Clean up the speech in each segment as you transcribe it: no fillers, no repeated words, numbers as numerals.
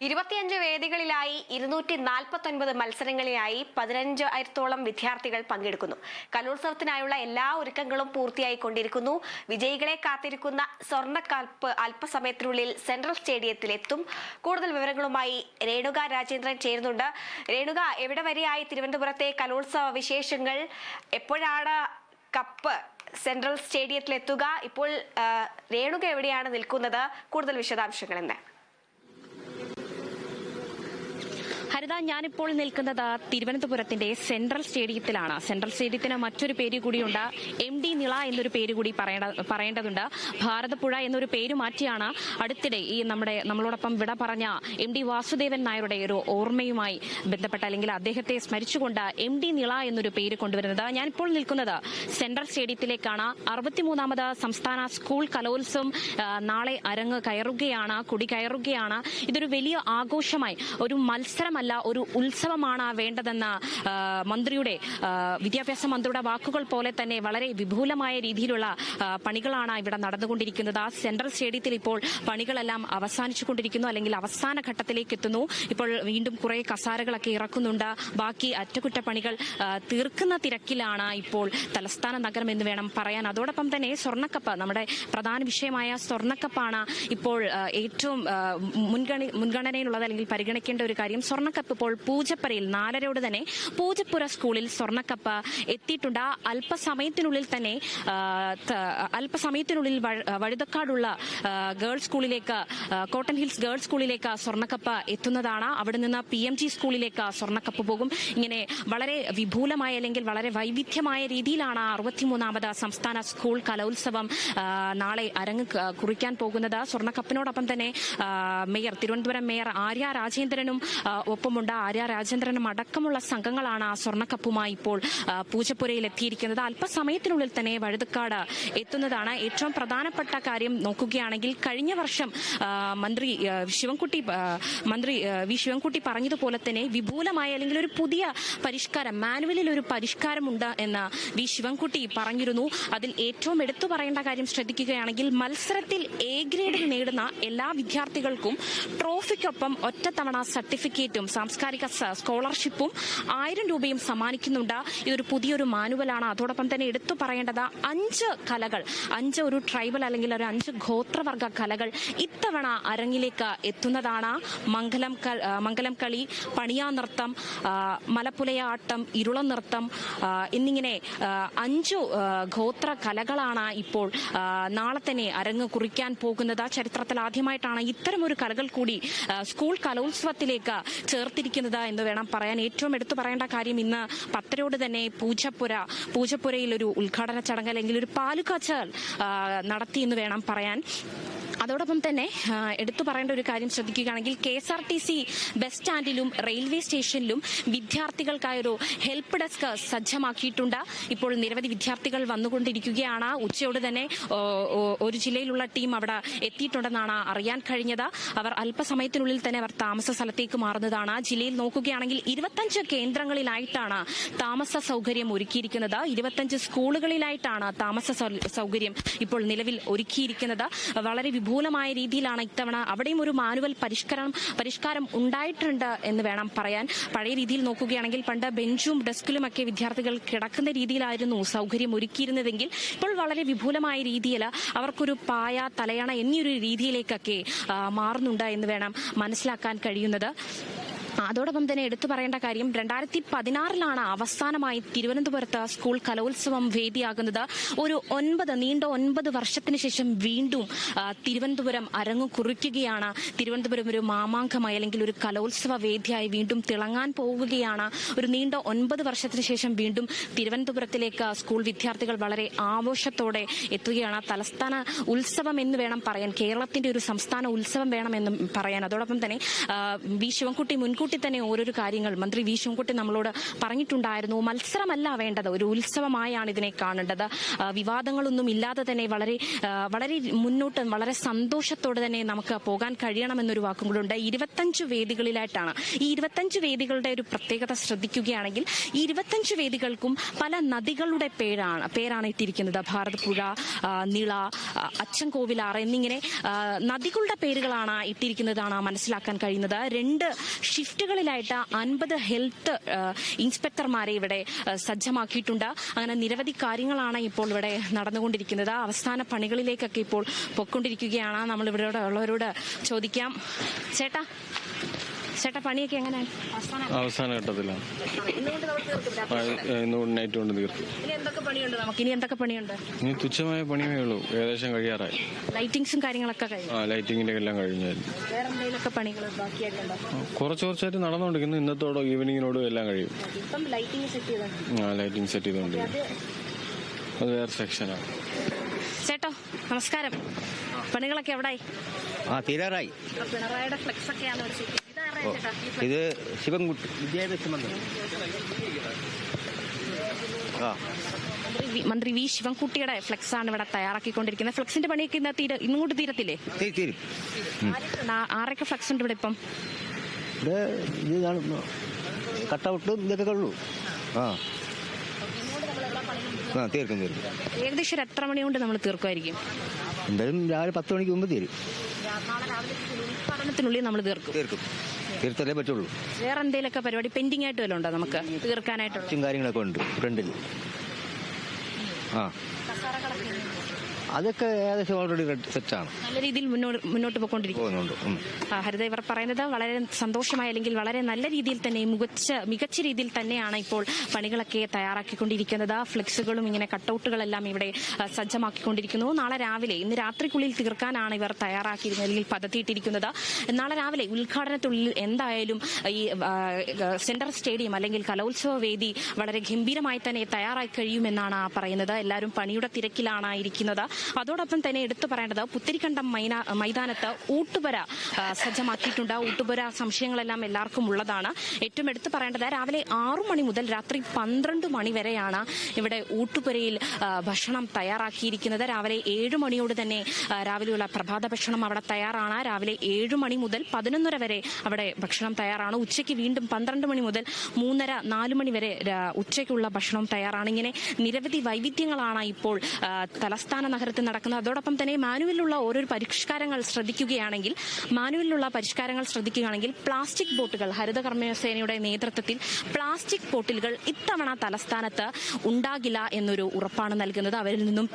25 വേദികളിലായി 249 മത്സരങ്ങളിലായി 15,000-ഓളം വിദ്യാർത്ഥികൾ പങ്കെടുക്കുന്നു. കലോത്സവത്തിനായുള്ള എല്ലാ ഒരുക്കങ്ങളും പൂർത്തിയായിക്കൊണ്ടിരിക്കുന്നു. വിജയികളെ കാത്തിരിക്കുന്ന സ്വർണ്ണക്കപ്പ് അല്പസമയത്തിനുള്ളിൽ സെൻട്രൽ സ്റ്റേഡിയത്തിലെത്തും. കൂടുതൽ വിവരങ്ങളുമായി രേണുക രാജേന്ദ്രൻ ചേരുന്നുണ്ട്. രേണുക, എവിടെ വരെയായി തിരുവനന്തപുരത്തെ കലോത്സവ വിശേഷങ്ങൾ? എപ്പോഴാണ് കപ്പ് സെൻട്രൽ സ്റ്റേഡിയത്തിലെത്തുക? ഇപ്പോൾ രേണുക എവിടെയാണ് നിൽക്കുന്നത്? കൂടുതൽ വിശദാംശങ്ങൾ എന്താ? ഹരിത, ഞാനിപ്പോൾ നിൽക്കുന്നത് തിരുവനന്തപുരത്തിന്റെ സെൻട്രൽ സ്റ്റേഡിയത്തിലാണ്. സെൻട്രൽ സ്റ്റേഡിയത്തിന് മറ്റൊരു പേര് കൂടിയുണ്ട്, MD നിള എന്നൊരു പേര് കൂടി പറയേണ്ടതുണ്ട്. ഭാരതപ്പുഴ എന്നൊരു പേര് മാറ്റിയാണ് അടുത്തിടെ ഈ നമ്മളോടൊപ്പം വിട പറഞ്ഞ MD വാസുദേവൻ നായരുടെ ഒരു ഓർമ്മയുമായി ബന്ധപ്പെട്ട അല്ലെങ്കിൽ അദ്ദേഹത്തെ സ്മരിച്ചുകൊണ്ട് MD നിള എന്നൊരു പേര് കൊണ്ടുവരുന്നത്. ഞാനിപ്പോൾ നിൽക്കുന്നത് സെൻട്രൽ സ്റ്റേഡിയത്തിലേക്കാണ്. 63ാമത് സംസ്ഥാന സ്കൂൾ കലോത്സവം നാളെ അരങ്ങ് കയറുകയാണ്, കൊടി കയറുകയാണ്. ഇതൊരു വലിയ ആഘോഷമായി, ഒരു മത്സരമല്ല, ഒരു ഉത്സവമാണ് വേണ്ടതെന്ന വിദ്യാഭ്യാസ മന്ത്രിയുടെ വാക്കുകൾ പോലെ തന്നെ വളരെ വിപുലമായ രീതിയിലുള്ള പണികളാണ് ഇവിടെ നടന്നുകൊണ്ടിരിക്കുന്നത്. സെൻട്രൽ സ്റ്റേഡിയത്തിൽ ഇപ്പോൾ പണികളെല്ലാം അവസാനിച്ചുകൊണ്ടിരിക്കുന്നു, അല്ലെങ്കിൽ അവസാന ഘട്ടത്തിലേക്ക് എത്തുന്നു. ഇപ്പോൾ വീണ്ടും കുറെ കസാരകളൊക്കെ ഇറക്കുന്നുണ്ട്. ബാക്കി അറ്റകുറ്റപ്പണികൾ തീർക്കുന്ന തിരക്കിലാണ് ഇപ്പോൾ തലസ്ഥാന നഗരം എന്ന് വേണം പറയാൻ. അതോടൊപ്പം തന്നെ സ്വർണ്ണക്കപ്പ്, നമ്മുടെ പ്രധാന വിഷയമായ സ്വർണ്ണക്കപ്പാണ് ഇപ്പോൾ ഏറ്റവും മുൻഗണനയിലുള്ളത്, അല്ലെങ്കിൽ പരിഗണിക്കേണ്ട ഒരു കാര്യം. സ്വർണ്ണക്കപ്പ് ഇപ്പോൾ പൂജപ്പുരയിൽ 4:30 തന്നെ പൂജപ്പുര സ്കൂളിൽ സ്വർണ്ണക്കപ്പ് എത്തിയിട്ടുണ്ട്. അല്പസമയത്തിനുള്ളിൽ വഴുതക്കാടുള്ള ഗേൾസ് സ്കൂളിലേക്ക്, കോട്ടൺ ഹിൽസ് ഗേൾസ് സ്കൂളിലേക്ക് സ്വർണ്ണക്കപ്പ് എത്തുന്നതാണ്. അവിടെ നിന്ന് PMG സ്കൂളിലേക്ക് സ്വർണ്ണക്കപ്പ് പോകും. ഇങ്ങനെ വളരെ വിപുലമായ അല്ലെങ്കിൽ വളരെ വൈവിധ്യമായ രീതിയിലാണ് 63ാമത് സംസ്ഥാന സ്കൂൾ കലോത്സവം നാളെ അരങ്ങ് കുറിക്കാൻ പോകുന്നത്. സ്വർണ്ണക്കപ്പിനോടൊപ്പം തന്നെ തിരുവനന്തപുരം മേയർ ആര്യ രാജേന്ദ്രനും ഒപ്പമുണ്ട്. ആര്യ രാജേന്ദ്രനും അടക്കമുള്ള സംഘങ്ങളാണ് സ്വർണ്ണക്കപ്പുമായി ഇപ്പോൾ പൂജപ്പുരയിൽ എത്തിയിരിക്കുന്നത്. അല്പസമയത്തിനുള്ളിൽ തന്നെ വഴുതക്കാട് എത്തുന്നതാണ്. ഏറ്റവും പ്രധാനപ്പെട്ട കാര്യം നോക്കുകയാണെങ്കിൽ, കഴിഞ്ഞ വർഷം മന്ത്രി വി ശിവൻകുട്ടി പറഞ്ഞതുപോലെ തന്നെ വിപുലമായ അല്ലെങ്കിൽ ഒരു പുതിയ പരിഷ്കാരം, മാനുവലിൽ ഒരു പരിഷ്കാരമുണ്ട് എന്ന് വി ശിവൻകുട്ടി പറഞ്ഞിരുന്നു. അതിൽ ഏറ്റവും എടുത്തു പറയേണ്ട കാര്യം ശ്രദ്ധിക്കുകയാണെങ്കിൽ, മത്സരത്തിൽ A ഗ്രേഡ് നേടുന്ന എല്ലാ വിദ്യാർത്ഥികൾക്കും ട്രോഫിക്കൊപ്പം ഒറ്റത്തവണ സർട്ടിഫിക്കറ്റും സാംസ്കാരിക സ്കോളർഷിപ്പും 1000 രൂപയും സമ്മാനിക്കുന്നുണ്ട്. ഇതൊരു പുതിയൊരു മാനുവലാണ്. അതോടൊപ്പം തന്നെ എടുത്തു പറയേണ്ടത് 5 കലകൾ, 5 ഒരു ട്രൈബൽ അല്ലെങ്കിൽ ഒരു 5 ഗോത്രവർഗ കലകൾ ഇത്തവണ അരങ്ങിലേക്ക് എത്തുന്നതാണ്. മംഗലം കളി, പണിയാ നൃത്തം, മലപ്പുലയാട്ടം, ഇരുള നൃത്തം എന്നിങ്ങനെ 5 ഗോത്ര കലകളാണ് ഇപ്പോൾ നാളെ തന്നെ അരങ്ങ് കുറിക്കാൻ പോകുന്നത്. ചരിത്രത്തിൽ ആദ്യമായിട്ടാണ് ഇത്തരമൊരു കലകൾ കൂടി സ്കൂൾ കലോത്സവത്തിലേക്ക് ചേർത്തിരിക്കുന്നത് എന്ന് വേണം പറയാൻ. ഏറ്റവും എടുത്തു പറയേണ്ട കാര്യം, ഇന്ന് 10:00 തന്നെ പൂജപ്പുരയിൽ ഒരു ഉദ്ഘാടന ചടങ്ങ് അല്ലെങ്കിൽ ഒരു പാലുകാച്ചൽ നടത്തി എന്ന് വേണം പറയാൻ. അതോടൊപ്പം തന്നെ എടുത്തു പറയേണ്ട ഒരു കാര്യം ശ്രദ്ധിക്കുകയാണെങ്കിൽ, KSRTC ബസ് സ്റ്റാൻഡിലും റെയിൽവേ സ്റ്റേഷനിലും വിദ്യാർത്ഥികൾക്കായൊരു ഹെൽപ്പ് ഡെസ്ക് സജ്ജമാക്കിയിട്ടുണ്ട്. ഇപ്പോൾ നിരവധി വിദ്യാർത്ഥികൾ വന്നുകൊണ്ടിരിക്കുകയാണ്. ഉച്ചയോട് തന്നെ ഒരു ജില്ലയിലുള്ള ടീം അവിടെ എത്തിയിട്ടുണ്ടെന്നാണ് അറിയാൻ കഴിഞ്ഞത്. അവർ അല്പസമയത്തിനുള്ളിൽ തന്നെ അവർ താമസ സ്ഥലത്തേക്ക് മാറുന്നതാണ്. ജില്ലയിൽ നോക്കുകയാണെങ്കിൽ 25 കേന്ദ്രങ്ങളിലായിട്ടാണ് താമസ സൗകര്യം ഒരുക്കിയിരിക്കുന്നത്. 25 സ്കൂളുകളിലായിട്ടാണ് താമസ സൗകര്യം ഇപ്പോൾ നിലവിൽ ഒരുക്കിയിരിക്കുന്നത്. വളരെ വിപുലമായ രീതിയിലാണ് ഇത്തവണ. അവിടെയും ഒരു മാനുവൽ പരിഷ്കാരം ഉണ്ടായിട്ടുണ്ട് എന്ന് വേണം പറയാൻ. പഴയ രീതിയിൽ നോക്കുകയാണെങ്കിൽ, പണ്ട് ബെഞ്ചും ഡെസ്കിലുമൊക്കെ വിദ്യാർത്ഥികൾ കിടക്കുന്ന രീതിയിലായിരുന്നു സൗകര്യം ഒരുക്കിയിരുന്നതെങ്കിൽ ഇപ്പോൾ വളരെ വിപുലമായ രീതിയിൽ അവർക്കൊരു പായ, തലയണ എന്നീയൊരു രീതിയിലേക്കൊക്കെ മാറുന്നുണ്ട് എന്ന് വേണം മനസ്സിലാക്കാൻ കഴിയുന്നത്. അതോടൊപ്പം തന്നെ എടുത്തു പറയേണ്ട കാര്യം, 2016 അവസാനമായി തിരുവനന്തപുരത്ത് സ്കൂൾ കലോത്സവം വേദിയാകുന്നത്. നീണ്ട 9 വർഷത്തിന് ശേഷം വീണ്ടും തിരുവനന്തപുരം അരങ്ങു കുറിക്കുകയാണ്. തിരുവനന്തപുരം ഒരു മാമാങ്കമായി അല്ലെങ്കിൽ ഒരു കലോത്സവ വേദിയായി വീണ്ടും തിളങ്ങാൻ പോവുകയാണ്. ഒരു നീണ്ട 9 വർഷത്തിന് ശേഷം വീണ്ടും തിരുവനന്തപുരത്തിലേക്ക് സ്കൂൾ വിദ്യാർത്ഥികൾ വളരെ ആഘോഷത്തോടെ എത്തുകയാണ്. തലസ്ഥാന ഉത്സവം എന്ന് വേണം പറയാൻ, കേരളത്തിന്റെ ഒരു സംസ്ഥാന ഉത്സവം വേണമെന്നും പറയാൻ. അതോടൊപ്പം തന്നെ വി ശിവൻകുട്ടി മുൻകൂട്ടി മുൻകൂട്ടി തന്നെ ഓരോരോ കാര്യങ്ങൾ മന്ത്രി വി ശിവൻകുട്ടി നമ്മളോട് പറഞ്ഞിട്ടുണ്ടായിരുന്നു. മത്സരമല്ല വേണ്ടത്, ഒരു ഉത്സവമായാണ് ഇതിനെ കാണേണ്ടത്. വിവാദങ്ങളൊന്നും ഇല്ലാതെ തന്നെ വളരെ മുന്നോട്ട് വളരെ സന്തോഷത്തോടെ തന്നെ നമുക്ക് പോകാൻ കഴിയണമെന്നൊരു വാക്കും കൂടെ ഉണ്ട്. 25 വേദികളിലായിട്ടാണ്. ഈ 25 വേദികളുടെ ഒരു പ്രത്യേകത ശ്രദ്ധിക്കുകയാണെങ്കിൽ ഈ 25 വേദികൾക്കും പല നദികളുടെ പേരാണ് ഇട്ടിരിക്കുന്നത്. ഭാരതപ്പുഴ, നിള, അച്ചൻകോവിലാറ് എന്നിങ്ങനെ നദികളുടെ പേരുകളാണ് ഇട്ടിരിക്കുന്നതാണ് മനസ്സിലാക്കാൻ കഴിയുന്നത്. 2 ഷിഫ്റ്റുകളിലായിട്ട് 50 ഹെൽത്ത് ഇൻസ്പെക്ടർമാരെ ഇവിടെ സജ്ജമാക്കിയിട്ടുണ്ട്. അങ്ങനെ നിരവധി കാര്യങ്ങളാണ് ഇപ്പോൾ ഇവിടെ നടന്നുകൊണ്ടിരിക്കുന്നത്. അവസാന പണികളിലേക്കൊക്കെ ഇപ്പോൾ പൊയ്ക്കൊണ്ടിരിക്കുകയാണ്. നമ്മൾ ഇവിടെ ഉള്ളവരോട് ചോദിക്കാം. ചേട്ടാ പണിയൊക്കെ എങ്ങനെയാണ്? അവസാന ഘട്ടത്തിലാണ്. നൈറ്റ് കൊണ്ട് തീർക്കും. ഇനി എന്തൊക്കെ പണിയുണ്ട്? നമുക്ക് ഇനി എന്തൊക്കെ പണിയുണ്ട്? ഇനി തുച്ഛമായ പണിയേ ഉള്ളൂ, ഏകദേശം കഴിയാറായി. ലൈറ്റിങ്സും കാര്യങ്ങളൊക്കെ കഴിഞ്ഞു. ലൈറ്റിങ്ങിന്റെ എല്ലാം കഴിഞ്ഞായിരുന്നു. വേറെ എന്തെങ്കിലുമൊക്കെ പണികൾ ബാക്കിയായിട്ടുണ്ടോ? കുറച്ചായിട്ട് നടന്നുകൊണ്ടിരിക്കുന്നു. ഇന്നത്തോടോ ഈവനിങ്ങിനോടും എല്ലാം കഴിയും. ഇപ്പം ലൈറ്റിംഗ് സെറ്റ് ചെയ്തോ? ലൈറ്റിംഗ് സെറ്റ് ചെയ്തോണ്ട് അത് വേറെ സെക്ഷനാണ്. ചേട്ടോ നമസ്കാരം. പണികളൊക്കെ എവിടായി? തീരാറായി. പിണറായിയുടെ ഫ്ലെക്സ് ഒക്കെയാണ്. ഇത് ശിവൻകുട്ടി വിദ്യാഭ്യാസ മന്ത്രി മന്ത്രി വി ശിവൻകുട്ടിയുടെ ഫ്ലെക്സ് ആണ് ഇവിടെ തയ്യാറാക്കിക്കൊണ്ടിരിക്കുന്നത്. ഫ്ലെക്സിന്റെ പണിയൊക്കെ ഇന്നും കൂടി തീരത്തില്ലേ? തീരും. ആരൊക്കെ ഫ്ലെക്സ് ഉണ്ട് ഇവിടെ ഇപ്പം? ഇവിടെ ഇതാണ് കട്ടൗട്ടും ഇതൊക്കെ ഉള്ളൂ. തീർക്കും. ഏകദേശം എത്ര മണി കൊണ്ട് നമ്മൾ തീർക്കുമായിരിക്കും? എന്തായാലും രാവിലെ 10 മണിക്ക് മുമ്പ് തീരും. പഠനത്തിനുള്ളിൽ നമ്മൾ തീർക്കും. തീർത്തല്ലേ പറ്റുള്ളൂ. വേറെ എന്തെങ്കിലുമൊക്കെ പരിപാടി പെൻഡിങ് ആയിട്ട് വല്ലതും ഉണ്ടോ നമുക്ക് തീർക്കാനായിട്ടുള്ള? കാര്യങ്ങളൊക്കെ ഉണ്ട് ഫ്രണ്ടിൽ. അതൊക്കെ ഏകദേശം ഓൾറെഡി സെറ്റാണ്. നല്ല രീതിയിൽ മുന്നോട്ട് പോയിക്കൊണ്ടിരിക്കുന്നുണ്ട്. ഹരിത ഇവർ പറയുന്നത് വളരെ സന്തോഷമായി അല്ലെങ്കിൽ വളരെ നല്ല രീതിയിൽ തന്നെ മികച്ച രീതിയിൽ തന്നെയാണ് ഇപ്പോൾ പണികളൊക്കെ തയ്യാറാക്കിക്കൊണ്ടിരിക്കുന്നത്. ഫ്ലെക്സുകളും ഇങ്ങനെ കട്ടൗട്ടുകളെല്ലാം ഇവിടെ സജ്ജമാക്കിക്കൊണ്ടിരിക്കുന്നു. നാളെ രാവിലെ ഇന്ന് രാത്രിക്കുള്ളിൽ തീർക്കാനാണ് ഇവർ തയ്യാറാക്കിയിരുന്നത് അല്ലെങ്കിൽ പദ്ധതിയിട്ടിരിക്കുന്നത്. നാളെ രാവിലെ ഉദ്ഘാടനത്തുള്ളിൽ എന്തായാലും ഈ സെൻട്രൽ സ്റ്റേഡിയം അല്ലെങ്കിൽ കലോത്സവ വേദി വളരെ ഗംഭീരമായി തന്നെ തയ്യാറായി കഴിയുമെന്നാണ് പറയുന്നത്. എല്ലാവരും പണിയുടെ തിരക്കിലാണ് ഇരിക്കുന്നത്. അതോടൊപ്പം തന്നെ എടുത്തു പറയേണ്ടത് പുത്തിരിക്കണ്ടം മൈതാനത്ത് ഊട്ടുപുര സജ്ജമാക്കിയിട്ടുണ്ട്. ഊട്ടുപുര സംശയങ്ങളെല്ലാം എല്ലാവർക്കും ഉള്ളതാണ്. ഏറ്റവും എടുത്തു പറയേണ്ടത് രാവിലെ 6 മണി മുതൽ രാത്രി 12 മണി വരെയാണ് ഇവിടെ ഊട്ടുപുരയിൽ ഭക്ഷണം തയ്യാറാക്കിയിരിക്കുന്നത്. രാവിലെ 7 മണിയോട് തന്നെ രാവിലെയുള്ള പ്രഭാത ഭക്ഷണം അവിടെ തയ്യാറാണ്. രാവിലെ 7 മണി മുതൽ 11:30 വരെ അവിടെ ഭക്ഷണം തയ്യാറാണ്. ഉച്ചയ്ക്ക് വീണ്ടും 12 മണി മുതൽ 3:30-4 മണി വരെ ഉച്ചയ്ക്കുള്ള ഭക്ഷണം തയ്യാറാണ്. ഇങ്ങനെ നിരവധി വൈവിധ്യങ്ങളാണ് ഇപ്പോൾ തലസ്ഥാന നഗരത്തിൽ നടക്കുന്നത്. അതോടൊപ്പം തന്നെ മാനുവലിലുള്ള ഓരോ പരിഷ്കാരങ്ങൾ ശ്രദ്ധിക്കുകയാണെങ്കിൽ പ്ലാസ്റ്റിക് ബോട്ടുകൾ ഹരിത കർമ്മസേനയുടെ നേതൃത്വത്തിൽ പ്ലാസ്റ്റിക് ബോട്ടിലുകൾ ഇത്തവണ തലസ്ഥാനത്ത് ഉണ്ടാകില്ല എന്നൊരു ഉറപ്പാണ് നൽകുന്നത്. അവരിൽ നിന്നും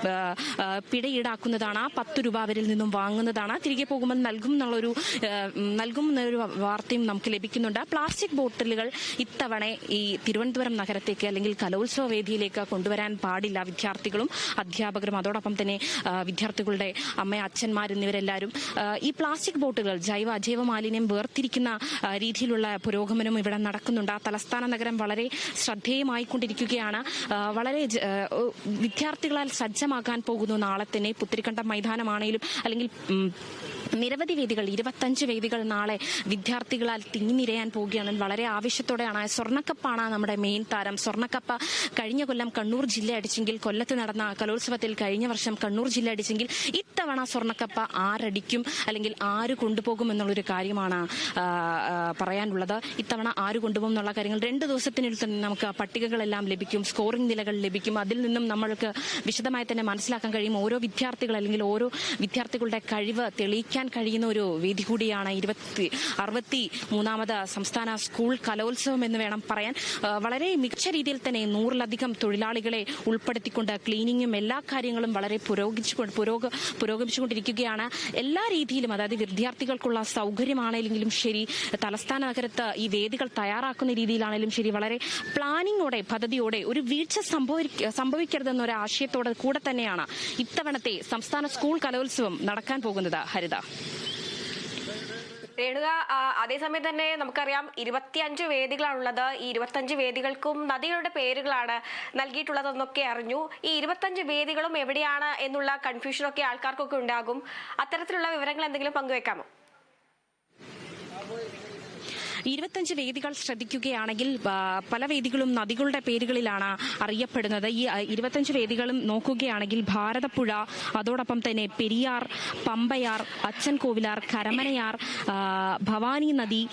പിഴ ഈടാക്കുന്നതാണ്. 10 രൂപ അവരിൽ നിന്നും വാങ്ങുന്നതാണ്. തിരികെ പോകുമ്പോൾ നൽകും എന്നൊരു വാർത്തയും നമുക്ക് ലഭിക്കുന്നുണ്ട്. പ്ലാസ്റ്റിക് ബോട്ടിലുകൾ ഇത്തവണ ഈ തിരുവനന്തപുരം നഗരത്തേക്ക് അല്ലെങ്കിൽ കലോത്സവ വേദിയിലേക്ക് കൊണ്ടുവരാൻ പാടില്ല. വിദ്യാർത്ഥികളും അധ്യാപകരും അതോടൊപ്പം തന്നെ വിദ്യാർത്ഥികളുടെ അച്ഛന്മാർ എന്നിവരെല്ലാവരും ഈ പ്ലാസ്റ്റിക് ബോട്ടുകൾ അജൈവ മാലിന്യം വേർതിരിക്കുന്ന രീതിയിലുള്ള പുരോഗമനം ഇവിടെ നടക്കുന്നുണ്ട്. തലസ്ഥാന നഗരം വളരെ ശ്രദ്ധേയമായിക്കൊണ്ടിരിക്കുകയാണ്. വളരെ വിദ്യാർത്ഥികളാൽ സജ്ജമാക്കാൻ പോകുന്നു. നാളെ തന്നെ പുത്തിരിക്കണ്ടം മൈതാനമാണെങ്കിലും അല്ലെങ്കിൽ നിരവധി വേദികൾ 25 വേദികൾ നാളെ വിദ്യാർത്ഥികളാൽ തിങ്ങിനിരയാൻ പോവുകയാണ്. വളരെ ആവേശത്തോടെയാണ്. സ്വർണ്ണക്കപ്പാണ് നമ്മുടെ മെയിൻ താരം. സ്വർണ്ണക്കപ്പ കഴിഞ്ഞ കൊല്ലം കണ്ണൂർ ജില്ല അടിച്ചെങ്കിൽ, കൊല്ലത്ത് നടന്ന കലോത്സവത്തിൽ കഴിഞ്ഞ വർഷം കണ്ണൂർ ജില്ല അടിച്ചെങ്കിൽ, ഇത്തവണ സ്വർണ്ണക്കപ്പ ആരടിക്കും അല്ലെങ്കിൽ ആര് കൊണ്ടുപോകും എന്നുള്ളൊരു കാര്യമാണ് പറയാനുള്ളത്. ഇത്തവണ ആര് കൊണ്ടുപോകും എന്നുള്ള കാര്യങ്ങൾ 2 ദിവസത്തിനുള്ളിൽ തന്നെ നമുക്ക് പട്ടികകളെല്ലാം ലഭിക്കും, സ്കോറിംഗ് നിലകൾ ലഭിക്കും. അതിൽ നിന്നും നമ്മൾക്ക് വിശദമായി തന്നെ മനസ്സിലാക്കാൻ കഴിയും ഓരോ വിദ്യാർത്ഥികൾ അല്ലെങ്കിൽ ഓരോ വിദ്യാർത്ഥികളുടെ കഴിവ് തെളിയിക്കാൻ കഴിയുന്ന ഒരു വേദി കൂടിയാണ് 63ാമത് സംസ്ഥാന സ്കൂൾ കലോത്സവം എന്ന് വേണം പറയാൻ. വളരെ മികച്ച രീതിയിൽ തന്നെ 100-ലധികം തൊഴിലാളികളെ ഉൾപ്പെടുത്തിക്കൊണ്ട് ക്ലീനിങ്ങും എല്ലാ കാര്യങ്ങളും വളരെ പുരോഗമിച്ചുകൊണ്ടിരിക്കുകയാണ്. എല്ലാ രീതിയിലും, അതായത് വിദ്യാർത്ഥികൾക്കുള്ള സൗകര്യമാണെങ്കിലും ശരി, തലസ്ഥാന നഗരത്ത് ഈ വേദികൾ തയ്യാറാക്കുന്ന രീതിയിലാണെങ്കിലും ശരി, വളരെ പ്ലാനിങ്ങോടെ പദ്ധതിയോടെ ഒരു വീഴ്ച സംഭവിക്കരുതെന്നൊരു ആശയത്തോടെ കൂടെ തന്നെയാണ് ഇത്തവണത്തെ സംസ്ഥാന സ്കൂൾ കലോത്സവം നടക്കാൻ പോകുന്നത്. ഹരിത രേണുക, അതേസമയം തന്നെ നമുക്കറിയാം 25 വേദികളാണുള്ളത്. ഈ 25 വേദികൾക്കും നദികളുടെ പേരുകളാണ് നൽകിയിട്ടുള്ളതെന്നൊക്കെ അറിഞ്ഞു. ഈ 25 വേദികളും എവിടെയാണ് എന്നുള്ള കൺഫ്യൂഷനൊക്കെ ആൾക്കാർക്കൊക്കെ ഉണ്ടാകും. അത്തരത്തിലുള്ള വിവരങ്ങൾ എന്തെങ്കിലും പങ്കുവെക്കാമോ? 25 വേദികൾ ശ്രദ്ധിക്കുകയാണെങ്കിൽ പല വേദികളും നദികളുടെ പേരുകളിലാണ് അറിയപ്പെടുന്നത്. ഈ 25 വേദികളും നോക്കുകയാണെങ്കിൽ ഭാരതപ്പുഴ, അതോടൊപ്പം തന്നെ പെരിയാർ, പമ്പയാർ, അച്ഛൻ കോവിലാർ, കരമനയാർ, ഭവാനി നദി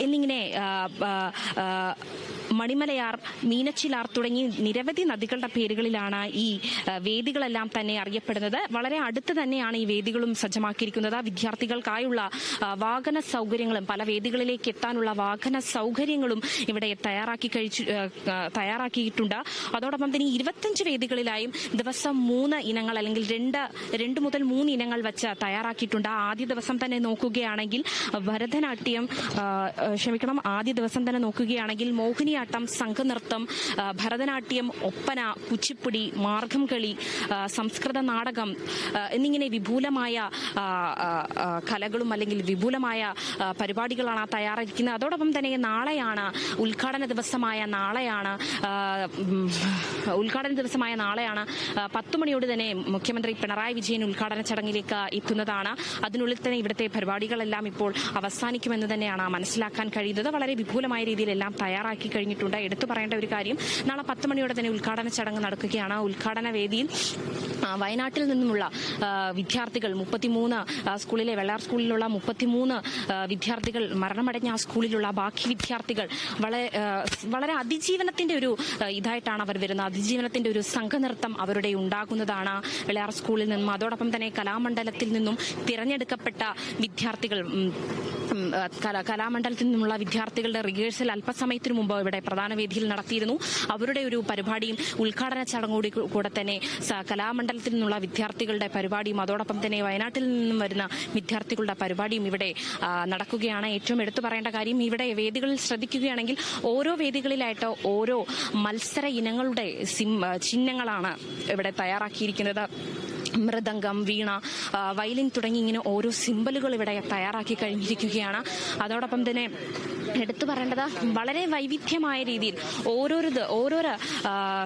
എന്നിങ്ങനെ മണിമലയാർ, മീനച്ചിലാർ തുടങ്ങി നിരവധി നദികളുടെ പേരുകളിലാണ് ഈ വേദികളെല്ലാം തന്നെ അറിയപ്പെടുന്നത്. വളരെ അടുത്ത് തന്നെയാണ് ഈ വേദികളും സജ്ജമാക്കിയിരിക്കുന്നത്. വിദ്യാർത്ഥികൾക്കായുള്ള വാഹന സൗകര്യങ്ങളും പല വേദികളിലേക്ക് എത്താനുള്ള വാഹന സൗകര്യങ്ങളും ഇവിടെ തയ്യാറാക്കിയിട്ടുണ്ട്. അതോടൊപ്പം തന്നെ 25 വേദികളിലായും ദിവസം 3 ഇനങ്ങൾ അല്ലെങ്കിൽ 2 മുതൽ 3 ഇനങ്ങൾ വെച്ച് തയ്യാറാക്കിയിട്ടുണ്ട്. ആദ്യ ദിവസം തന്നെ നോക്കുകയാണെങ്കിൽ മോഹിനിയാട്ടം, സംഘനൃത്തം, ഭരതനാട്യം, ഒപ്പന, കുച്ചിപ്പുടി, മാർഗം കളി, സംസ്കൃത നാടകം എന്നിങ്ങനെ വിപുലമായ കലകളും അല്ലെങ്കിൽ വിപുലമായ പരിപാടികളാണ് തയ്യാറായിരിക്കുന്നത്. അതോടൊപ്പം തന്നെ നാളെയാണ് ഉദ്ഘാടന ദിവസമായ നാളെയാണ് 10 മണിയോട് തന്നെ മുഖ്യമന്ത്രി പിണറായി വിജയൻ ഉദ്ഘാടന ചടങ്ങിലേക്ക് എത്തുന്നതാണ്. അതിനുള്ളിൽ തന്നെ ഇവിടുത്തെ പരിപാടികളെല്ലാം ഇപ്പോൾ അവസാനിക്കുമെന്ന് തന്നെയാണ് മനസ്സിലാക്കാൻ കഴിയുന്നത്. വളരെ വിപുലമായ രീതിയിലെല്ലാം തയ്യാറാക്കി കഴിഞ്ഞിട്ടുണ്ട്. എടുത്തു പറയേണ്ട ഒരു കാര്യം, നാളെ 10 മണിയോടെ തന്നെ ഉദ്ഘാടന ചടങ്ങ് നടക്കുകയാണ്. ഉദ്ഘാടന വേദിയിൽ വയനാട്ടിൽ നിന്നുമുള്ള വിദ്യാർത്ഥികൾ 33 സ്കൂളിലെ വെള്ളാർ സ്കൂളിലുള്ള 33 വിദ്യാർത്ഥികൾ മരണമടഞ്ഞ ആ സ്കൂളിലുള്ള ബാക്കി വിദ്യാർത്ഥികൾ വളരെ അതിജീവനത്തിന്റെ ഒരു ഇതായിട്ടാണ് അവർ വരുന്നത്. അതിജീവനത്തിന്റെ ഒരു സംഘനൃത്തം അവരുടെ ഉണ്ടാകുന്നതാണ് വെള്ളാർ സ്കൂളിൽ നിന്നും. അതോടൊപ്പം തന്നെ കലാമണ്ഡലത്തിൽ നിന്നും തിരഞ്ഞെടുക്കപ്പെട്ട വിദ്യാർത്ഥികൾ കലാമണ്ഡലത്തിൽ നിന്നുള്ള വിദ്യാർത്ഥികളുടെ റിഹേഴ്സൽ അല്പസമയത്തിനു മുമ്പ് ഇവിടെ പ്രധാന വേദിയിൽ നടത്തിയിരുന്നു. അവരുടെ ഒരു പരിപാടിയും ഉദ്ഘാടന ചടങ്ങോടി കൂടെ തന്നെ കലാമണ്ഡലത്തിൽ നിന്നുള്ള വിദ്യാർത്ഥികളുടെ പരിപാടിയും അതോടൊപ്പം തന്നെ വയനാട്ടിൽ നിന്നും വരുന്ന വിദ്യാർത്ഥികളുടെ പരിപാടിയും ഇവിടെ നടക്കുകയാണ്. ഏറ്റവും എടുത്തു പറയേണ്ട കാര്യം, ഇവിടെ വേദികളിൽ ശ്രദ്ധിക്കുകയാണെങ്കിൽ ഓരോ വേദികളിലായിട്ട് ഓരോ മത്സര ഇനങ്ങളുടെ ചിഹ്നങ്ങളാണ് ഇവിടെ തയ്യാറാക്കിയിരിക്കുന്നത്. മൃദംഗം, വീണ, വയലിൻ തുടങ്ങി ഇങ്ങനെ ഓരോ സിംബലുകൾ ഇവിടെ തയ്യാറാക്കി കഴിഞ്ഞിരിക്കുകയാണ്. അതോടൊപ്പം തന്നെ എടുത്തു പറയേണ്ടത്, വളരെ വൈവിധ്യമായ രീതിയിൽ ഓരോരോ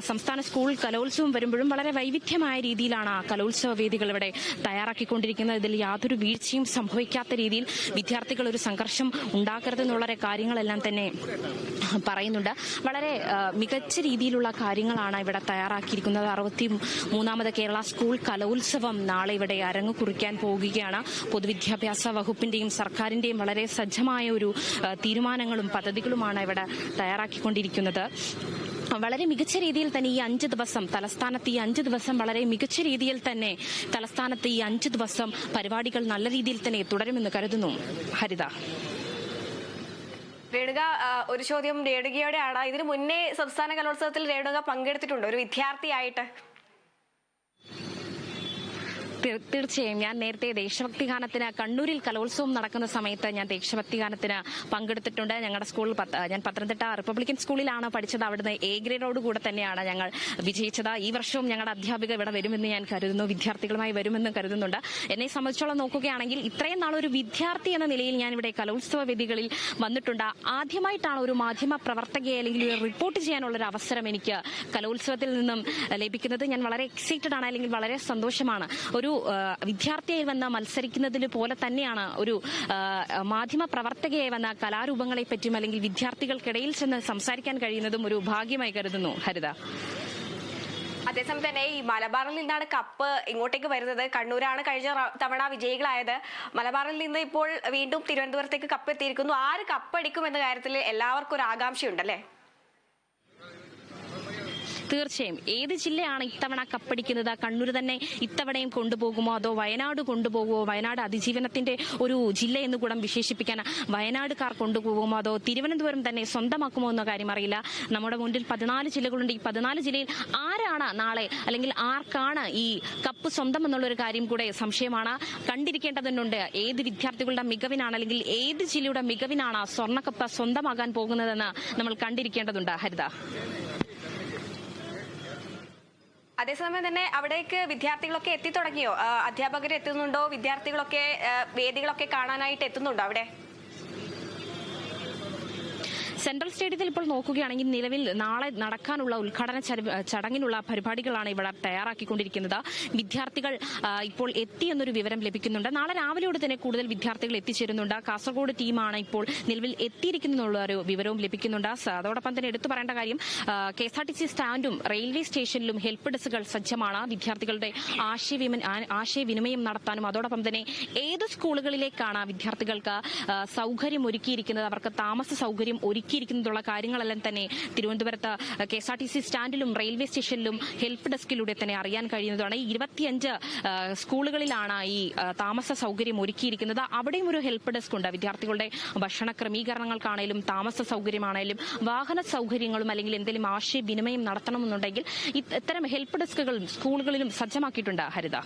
സംസ്ഥാന സ്കൂൾ കലോത്സവം വരുമ്പോഴും വളരെ വൈവിധ്യമായ രീതിയിലാണ് കലോത്സവ വേദികൾ ഇവിടെ തയ്യാറാക്കിക്കൊണ്ടിരിക്കുന്നത്. ഇതിൽ യാതൊരു വീഴ്ചയും സംഭവിക്കാത്ത രീതിയിൽ വിദ്യാർത്ഥികൾ ഒരു സംഘർഷം ഉണ്ടാക്കരുതെന്നുള്ള കാര്യങ്ങളെല്ലാം തന്നെ പറയുന്നുണ്ട്. വളരെ മികച്ച രീതിയിലുള്ള കാര്യങ്ങളാണ് ഇവിടെ തയ്യാറാക്കിയിരിക്കുന്നത്. 63ാമത് കേരള സ്കൂൾ കലോത്സവം നാളെ ഇവിടെ അരങ്ങു കുറിക്കാൻ പോകുകയാണ്. പൊതുവിദ്യാഭ്യാസ വകുപ്പിന്റെയും സർക്കാരിന്റെയും വളരെ സജ്ജമായ ഒരു തീരുമാനങ്ങളും പദ്ധതികളുമാണ് ഇവിടെ തയ്യാറാക്കിക്കൊണ്ടിരിക്കുന്നത്. വളരെ മികച്ച രീതിയിൽ തന്നെ ഈ 5 ദിവസം തലസ്ഥാനത്ത് വളരെ മികച്ച രീതിയിൽ തന്നെ തലസ്ഥാനത്ത് ഈ 5 ദിവസം പരിപാടികൾ നല്ല രീതിയിൽ തന്നെ തുടരുമെന്ന് കരുതുന്നു. ഹരിത. രേണുക, ഒരു ചോദ്യം രേണുകയോടെയാണ്. ഇതിനു മുന്നേ സംസ്ഥാന കലോത്സവത്തിൽ രേണുക പങ്കെടുത്തിട്ടുണ്ടോ ഒരു വിദ്യാർത്ഥിയായിട്ട്? തീർച്ചയായും. ഞാൻ നേരത്തെ ദേശഭക്തി ഗാനത്തിന് കണ്ണൂരിൽ കലോത്സവം നടക്കുന്ന സമയത്ത് ഞാൻ ദേശഭക്തി ഗാനത്തിന് പങ്കെടുത്തിട്ടുണ്ട്. ഞങ്ങളുടെ സ്കൂളിൽ ഞാൻ പത്തനംതിട്ട റിപ്പബ്ലിക്കൻ സ്കൂളിലാണ് പഠിച്ചത്. അവിടുന്ന് A ഗ്രേഡോട് കൂടെ തന്നെയാണ് ഞങ്ങൾ വിജയിച്ചത്. ഈ വർഷവും ഞങ്ങളുടെ അധ്യാപിക ഇവിടെ വരുമെന്ന് ഞാൻ കരുതുന്നു, വിദ്യാർത്ഥികളുമായി വരുമെന്ന് കരുതുന്നുണ്ട്. എന്നെ സംബന്ധിച്ചോളം നോക്കുകയാണെങ്കിൽ ഇത്രയും നാളൊരു വിദ്യാർത്ഥി എന്ന നിലയിൽ ഞാൻ ഇവിടെ കലോത്സവ വേദികളിൽ വന്നിട്ടുണ്ട്. ആദ്യമായിട്ടാണ് ഒരു മാധ്യമ പ്രവർത്തകയെ അല്ലെങ്കിൽ ഒരു റിപ്പോർട്ട് ചെയ്യാനുള്ള ഒരു അവസരം എനിക്ക് കലോത്സവത്തിൽ നിന്നും ലഭിക്കുന്നത്. ഞാൻ വളരെ എക്സൈറ്റഡ് ആണ്, അല്ലെങ്കിൽ വളരെ സന്തോഷമാണ്. ഒരു വിദ്യാർത്ഥിയായി വന്ന് മത്സരിക്കുന്നതിൽ പോലെ തന്നെയാണ് ഒരു മാധ്യമ പ്രവർത്തകയായി വന്ന കലാരൂപങ്ങളെ പറ്റിയും അല്ലെങ്കിൽ വിദ്യാർത്ഥികൾക്കിടയിൽ ചെന്ന് സംസാരിക്കാൻ കഴിയുന്നതും ഒരു ഭാഗ്യമായി കരുതുന്നു. ഹരിത. അതേസമയം തന്നെ ഈ മലബാറിൽ നിന്നാണ് കപ്പ് ഇങ്ങോട്ടേക്ക് വരുന്നത്. കണ്ണൂരാണ് കഴിഞ്ഞ തവണ വിജയികളായത്. മലബാറിൽ നിന്ന് ഇപ്പോൾ വീണ്ടും തിരുവനന്തപുരത്തേക്ക് കപ്പ് എത്തിയിരിക്കുന്നു. ആര് കപ്പടിക്കും എന്ന കാര്യത്തിൽ എല്ലാവർക്കും ഒരു ആകാംക്ഷയുണ്ടല്ലേ? തീർച്ചയായും. ഏത് ജില്ലയാണ് ഇത്തവണ കപ്പടിക്കുന്നത്? കണ്ണൂർ തന്നെ ഇത്തവണയും കൊണ്ടുപോകുമോ, അതോ വയനാട് കൊണ്ടുപോകുമോ? വയനാട് അതിജീവനത്തിന്റെ ഒരു ജില്ല എന്ന് കൂടെ വിശേഷിപ്പിക്കാൻ വയനാടുകാർ കൊണ്ടുപോകുമോ, അതോ തിരുവനന്തപുരം തന്നെ സ്വന്തമാക്കുമോ എന്ന കാര്യം അറിയില്ല. നമ്മുടെ മുന്നിൽ 14 ജില്ലകളുണ്ട്. ഈ 14 ജില്ലയിൽ ആരാണ് നാളെ അല്ലെങ്കിൽ ആർക്കാണ് ഈ കപ്പ് സ്വന്തം എന്നുള്ളൊരു കാര്യം കൂടെ സംശയമാണ്. കണ്ടിരിക്കേണ്ടതുണ്ട്. ഏത് വിദ്യാർത്ഥികളുടെ മികവിനാണ് അല്ലെങ്കിൽ ഏത് ജില്ലയുടെ മികവിനാണ് സ്വർണ്ണക്കപ്പ് സ്വന്തമാകാൻ പോകുന്നതെന്ന് നമ്മൾ കണ്ടിരിക്കേണ്ടതുണ്ട്. ഹരിത. അതേസമയം തന്നെ അവിടേക്ക് വിദ്യാർത്ഥികളൊക്കെ എത്തിത്തുടങ്ങിയോ? അധ്യാപകർ എത്തുന്നുണ്ടോ? വിദ്യാർത്ഥികളൊക്കെ വേദികളൊക്കെ കാണാനായിട്ട് എത്തുന്നുണ്ടോ അവിടെ? സെൻട്രൽ സ്റ്റേഡിയത്തിൽ ഇപ്പോൾ നോക്കുകയാണെങ്കിൽ നിലവിൽ നാളെ നടക്കാനുള്ള ഉദ്ഘാടന ചടങ്ങിനുള്ള പരിപാടികളാണ് ഇവിടെ തയ്യാറാക്കിക്കൊണ്ടിരിക്കുന്നത്. വിദ്യാർത്ഥികൾ ഇപ്പോൾ എത്തിയെന്നൊരു വിവരം ലഭിക്കുന്നുണ്ട്. നാളെ രാവിലെയോടെ തന്നെ കൂടുതൽ വിദ്യാർത്ഥികൾ എത്തിച്ചേരുന്നുണ്ട്. കാസർഗോഡ് ടീമാണ് ഇപ്പോൾ നിലവിൽ എത്തിയിരിക്കുന്നുള്ള ഒരു വിവരവും ലഭിക്കുന്നുണ്ട്. അതോടൊപ്പം തന്നെ എടുത്തു പറയേണ്ട കാര്യം KSRTC സ്റ്റാൻഡും റെയിൽവേ സ്റ്റേഷനിലും ഹെൽപ്പ് ഡെസ്കുകൾ സജ്ജമാണ്. വിദ്യാർത്ഥികളുടെ ആശയവിനിമയം നടത്താനും അതോടൊപ്പം തന്നെ ഏത് സ്കൂളുകളിലേക്കാണ് വിദ്യാർത്ഥികൾക്ക് സൗകര്യം ഒരുക്കിയിരിക്കുന്നത്, അവർക്ക് താമസ സൗകര്യം ഒരുക്കിയിരിക്കുന്നതുള്ള കാര്യങ്ങളെല്ലാം തന്നെ തിരുവനന്തപുരത്ത് KSRTC സ്റ്റാൻഡിലും റെയിൽവേ സ്റ്റേഷനിലും ഹെൽപ്പ് ഡെസ്കിലൂടെ തന്നെ അറിയാൻ കഴിയുന്നതാണ്. 25 സ്കൂളുകളിലാണ് ഈ താമസ സൗകര്യം ഒരുക്കിയിരിക്കുന്നത്. അവിടെയും ഒരു ഹെൽപ്പ് ഡെസ്ക് ഉണ്ട്. വിദ്യാർത്ഥികളുടെ ഭക്ഷണ ക്രമീകരണങ്ങൾക്കാണേലും താമസ സൗകര്യമാണേലും വാഹന സൗകര്യങ്ങളും അല്ലെങ്കിൽ എന്തെങ്കിലും ആശയവിനിമയം നടത്തണമെന്നുണ്ടെങ്കിൽ ഇത്തരം ഹെൽപ്പ് ഡെസ്കുകളും സ്കൂളുകളിലും സജ്ജമാക്കിയിട്ടുണ്ട്. ഹരിത.